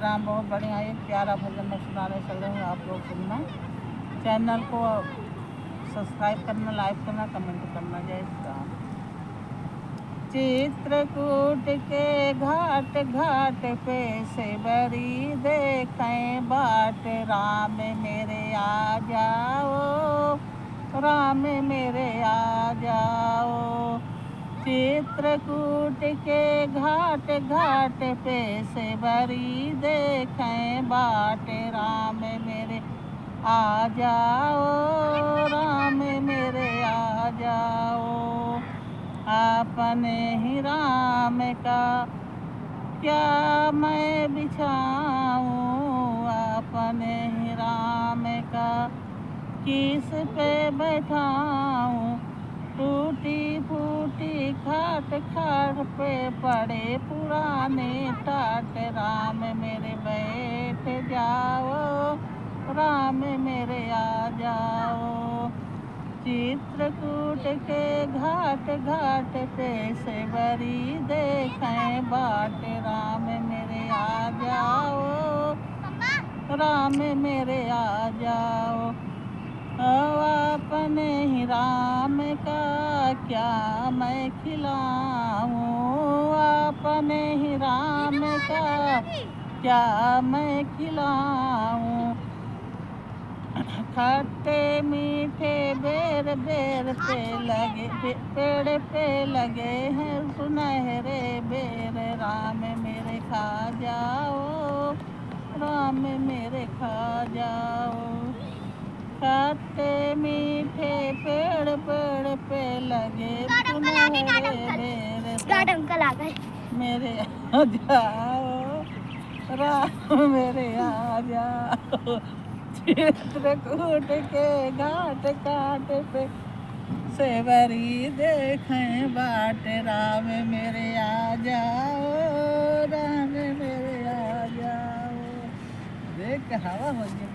राम बहुत बढ़िया। एक प्यारा भजन मैं सुनाने चल रही हूँ, आप लोग सुनना। चैनल को सब्सक्राइब करना, लाइक करना, कमेंट करना। जय श्री राम। चित्रकूट के घाट घाट पे सेवरी देखें बाट, राम मेरे आ जाओ, राम मेरे आ जाओ। चित्रकूट के घाट घाट पे सेवरी देखें बाट, राम मेरे आ जाओ, राम मेरे आ जाओ। अपने ही राम का क्या मैं बिछाऊं, अपने ही राम का किस पे बैठाऊं। टूटी फूटी खाट खाट पे पड़े पुराने टाट, राम मेरे बैठ जाओ, राम मेरे आ जाओ। चित्रकूट के घाट घाट पे सेवरी देखें बाट, राम मेरे आ जाओ, राम मेरे आ जाओ। अपने ही राम का क्या मैं खिलाऊं, अपने ही राम का क्या मैं खिलाऊं। खट्टे मीठे बेर बेर पे लगे, पेड़ पे लगे हैं सुनहरे बेर, राम मेरे खा जाओ, राम मेरे खा जाओ। खट्टे मीठे पेड़ पेड़ पे लगे सुनहरे बेर, मेरे आ जाओ, राम मेरे आ जाओ। चित्रकूट के घाट घाट पे सेवरी देखें बाट, राम मेरे आ जाओ, राम मेरे आ जाओ। देख हवा हो गया।